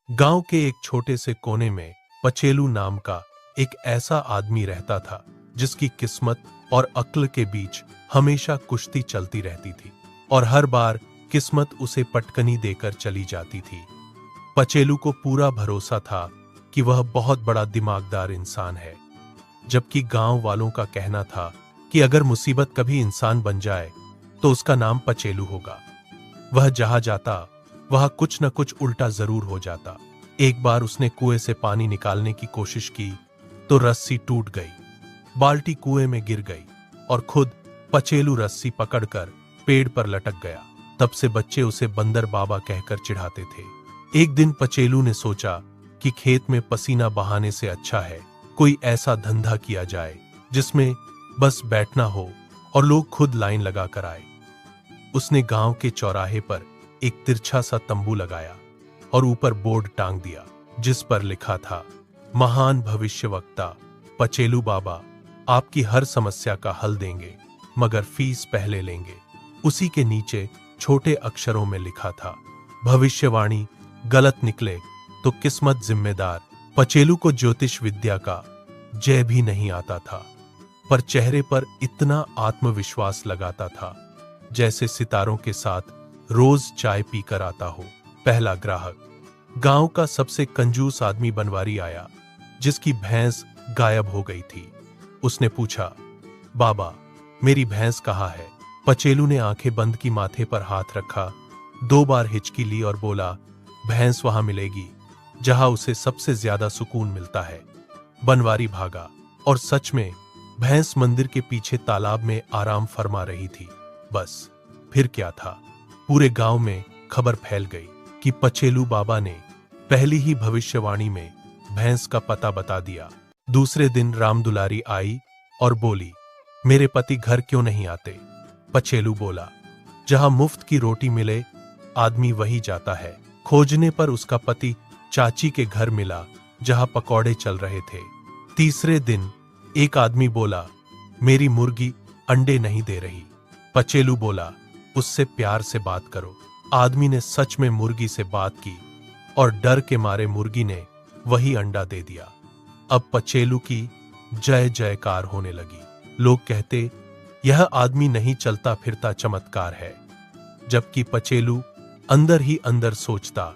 गांव के एक छोटे से कोने में पचेलू नाम का एक ऐसा आदमी रहता था जिसकी किस्मत और अक्ल के बीच हमेशा कुश्ती चलती रहती थी और हर बार किस्मत उसे पटकनी देकर चली जाती थी। पचेलू को पूरा भरोसा था कि वह बहुत बड़ा दिमागदार इंसान है, जबकि गांव वालों का कहना था कि अगर मुसीबत कभी इंसान बन जाए तो उसका नाम पचेलू होगा। वह जहां जाता वहां कुछ न कुछ उल्टा जरूर हो जाता। एक बार उसने कुएं से पानी निकालने की कोशिश की तो रस्सी टूट गई, बाल्टी कुएं में गिर गई और खुद पचेलू रस्सी पकड़कर पेड़ पर लटक गया। तब से बच्चे उसे बंदर बाबा कहकर चिढ़ाते थे। एक दिन पचेलू ने सोचा कि खेत में पसीना बहाने से अच्छा है कोई ऐसा धंधा किया जाए जिसमें बस बैठना हो और लोग खुद लाइन लगा कर आए। उसने गांव के चौराहे पर एक तिरछा सा तंबू लगाया और ऊपर बोर्ड टांग दिया जिस पर लिखा था, महान भविष्यवक्ता पचेलू बाबा आपकी हर समस्या का हल देंगे मगर फीस पहले लेंगे। उसी के नीचे छोटे अक्षरों में लिखा था, भविष्यवाणी गलत निकले तो किस्मत जिम्मेदार। पचेलू को ज्योतिष विद्या का जय भी नहीं आता था, पर चेहरे पर इतना आत्मविश्वास लगाता था जैसे सितारों के साथ रोज चाय पीकर आता हो। पहला ग्राहक गांव का सबसे कंजूस आदमी बनवारी आया जिसकी भैंस गायब हो गई थी। उसने पूछा, बाबा मेरी भैंस कहाँ है? पचेलू ने आंखें बंद की, माथे पर हाथ रखा, 2 बार हिचकी ली और बोला, भैंस वहां मिलेगी जहां उसे सबसे ज्यादा सुकून मिलता है। बनवारी भागा और सच में भैंस मंदिर के पीछे तालाब में आराम फरमा रही थी। बस फिर क्या था, पूरे गांव में खबर फैल गई कि पचेलू बाबा ने पहली ही भविष्यवाणी में भैंस का पता बता दिया। दूसरे दिन रामदुलारी आई और बोली, मेरे पति घर क्यों नहीं आते? पचेलू बोला, जहां मुफ्त की रोटी मिले आदमी वही जाता है। खोजने पर उसका पति चाची के घर मिला जहां पकौड़े चल रहे थे। तीसरे दिन एक आदमी बोला, मेरी मुर्गी अंडे नहीं दे रही। पचेलू बोला, उससे प्यार से बात करो। आदमी ने सच में मुर्गी से बात की और डर के मारे मुर्गी ने वही अंडा दे दिया। अब पचेलू की जय जयकार होने लगी। लोग कहते, यह आदमी नहीं चलता फिरता चमत्कार है, जबकि पचेलू अंदर ही अंदर सोचता,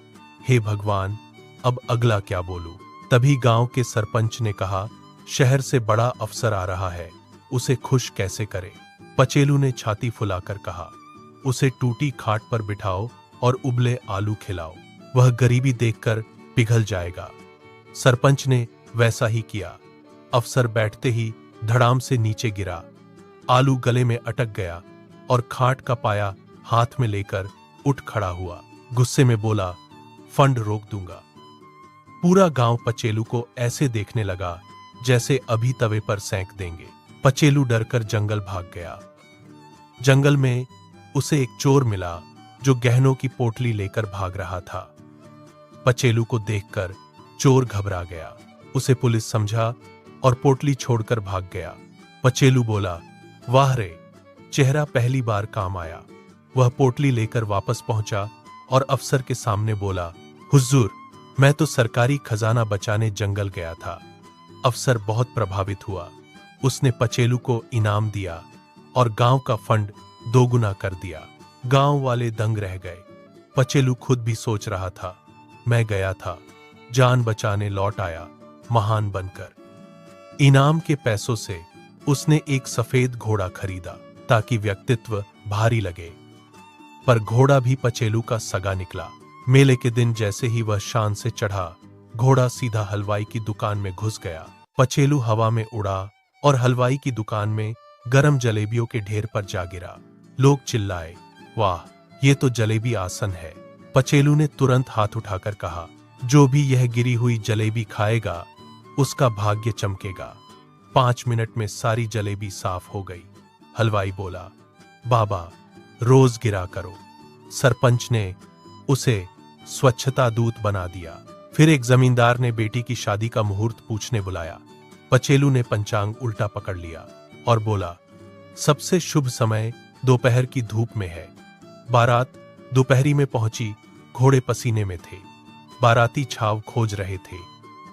हे भगवान अब अगला क्या बोलूं। तभी गांव के सरपंच ने कहा, शहर से बड़ा अफसर आ रहा है, उसे खुश कैसे करे? पचेलू ने छाती फुलाकर कहा, उसे टूटी खाट पर बिठाओ और उबले आलू खिलाओ, वह गरीबी देखकर पिघल जाएगा। सरपंच ने वैसा ही किया। अफसर बैठते ही धड़ाम से नीचे गिरा, आलू गले में अटक गया और खाट का पाया हाथ में लेकर उठ खड़ा हुआ। गुस्से में बोला, फंड रोक दूंगा। पूरा गांव पचेलू को ऐसे देखने लगा जैसे अभी तवे पर सेंक देंगे। पचेलू डरकर जंगल भाग गया। जंगल में उसे एक चोर मिला जो गहनों की पोटली लेकर भाग रहा था। पचेलू को देखकर चोर घबरा गया, उसे पुलिस समझा और पोटली छोड़कर भाग गया। पचेलू बोला, वाह रे, चेहरा पहली बार काम आया। वह पोटली लेकर वापस पहुंचा और अफसर के सामने बोला, हुजूर मैं तो सरकारी खजाना बचाने जंगल गया था। अफसर बहुत प्रभावित हुआ। उसने पचेलू को इनाम दिया और गांव का फंड 2 गुना कर दिया। गांव वाले दंग रह गए। पचेलू खुद भी सोच रहा था, मैं गया था, जान बचाने लौट आया महान बनकर। इनाम के पैसों से उसने एक सफेद घोड़ा खरीदा ताकि व्यक्तित्व भारी लगे, पर घोड़ा भी पचेलू का सगा निकला। मेले के दिन जैसे ही वह शान से चढ़ा, घोड़ा सीधा हलवाई की दुकान में घुस गया। पचेलू हवा में उड़ा और हलवाई की दुकान में गरम जलेबियों के ढेर पर जा गिरा। लोग चिल्लाए, वाह ये तो जलेबी आसन है। पचेलू ने तुरंत हाथ उठाकर कहा, जो भी यह गिरी हुई जलेबी खाएगा उसका भाग्य चमकेगा। 5 मिनट में सारी जलेबी साफ हो गई। हलवाई बोला, बाबा रोज गिरा करो। सरपंच ने उसे स्वच्छता दूत बना दिया। फिर एक जमींदार ने बेटी की शादी का मुहूर्त पूछने बुलाया। पचेलू ने पंचांग उल्टा पकड़ लिया और बोला, सबसे शुभ समय दोपहर की धूप में है। बारात दोपहरी में पहुंची, घोड़े पसीने में थे। बाराती छाव खोज रहे थे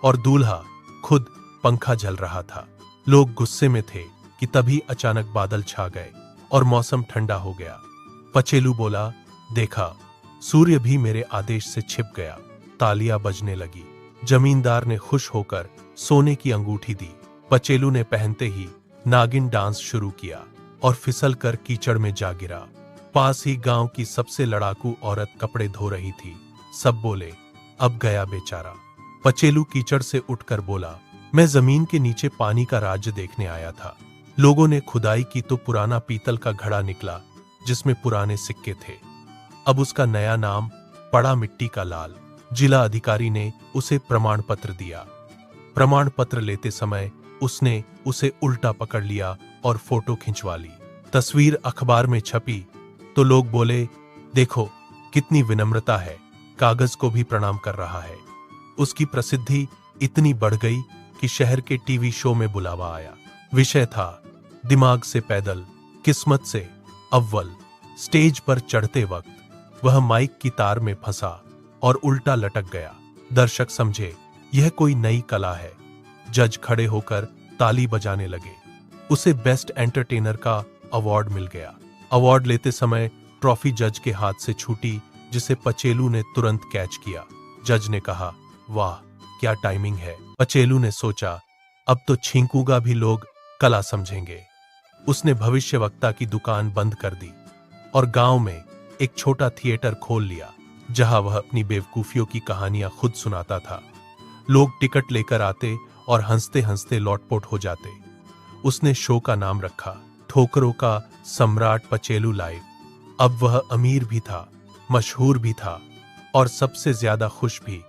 और दूल्हा खुद पंखा झल रहा था। लोग गुस्से में थे कि तभी अचानक बादल छा गए और मौसम ठंडा हो गया। पचेलू बोला, देखा, सूर्य भी मेरे आदेश से छिप गया। तालियां बजने लगी। जमींदार ने खुश होकर सोने की अंगूठी दी। पचेलू ने पहनते ही नागिन डांस शुरू किया और फिसलकर कीचड़ में जा गिरा। पास ही गांव की सबसे लड़ाकू औरत कपड़े धो रही थी। सब बोले, अब गया बेचारा। पचेलू कीचड़ से उठकर बोला, मैं जमीन के नीचे पानी का राज्य देखने आया था। लोगों ने खुदाई की तो पुराना पीतल का घड़ा निकला जिसमें पुराने सिक्के थे। अब उसका नया नाम पड़ा मिट्टी का लाल। जिला अधिकारी ने उसे प्रमाण पत्र दिया। प्रमाण पत्र लेते समय उसने उसे उल्टा पकड़ लिया और फोटो खिंचवा ली। तस्वीर अखबार में छपी तो लोग बोले, देखो कितनी विनम्रता है, कागज को भी प्रणाम कर रहा है। उसकी प्रसिद्धि इतनी बढ़ गई कि शहर के टीवी शो में बुलावा आया। विषय था दिमाग से पैदल, किस्मत से अव्वल। स्टेज पर चढ़ते वक्त वह माइक की तार में फंसा और उल्टा लटक गया। दर्शक समझे यह कोई नई कला है। जज खड़े होकर ताली बजाने लगे। उसे बेस्ट एंटरटेनर का अवार्ड मिल गया। अवार्ड लेते समय ट्रॉफी जज के हाथ से छूटी, जिसे पचेलू ने तुरंत कैच किया। जज ने कहा, वाह क्या टाइमिंग है। पचेलू ने सोचा, अब तो छींकूंगा भी लोग कला समझेंगे। उसने भविष्यवक्ता की दुकान बंद कर दी और गांव में एक छोटा थिएटर खोल लिया, जहां वह अपनी बेवकूफियों की कहानियां खुद सुनाता था। लोग टिकट लेकर आते और हंसते हंसते लौटपोट हो जाते। उसने शो का नाम रखा, ठोकरों का सम्राट पचेलू लाइव। अब वह अमीर भी था, मशहूर भी था और सबसे ज्यादा खुश भी।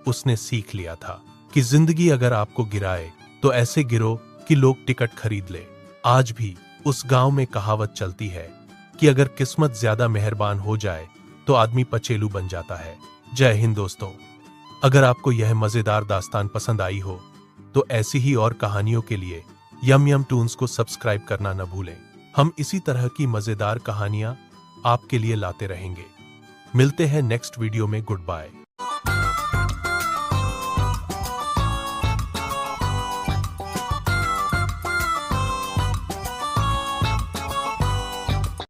उसने सीख लिया था कि जिंदगी अगर आपको गिराए तो ऐसे गिरो कि लोग टिकट खरीद ले। आज भी उस गांव में कहावत चलती है कि अगर किस्मत ज्यादा मेहरबान हो जाए तो आदमी पचेलू बन जाता है। जय हिंद दोस्तों। अगर आपको यह मजेदार दास्तान पसंद आई हो तो ऐसी ही और कहानियों के लिए यम यम टून्स को सब्सक्राइब करना न भूलें। हम इसी तरह की मजेदार कहानियां आपके लिए लाते रहेंगे। मिलते हैं नेक्स्ट वीडियो में। Good bye.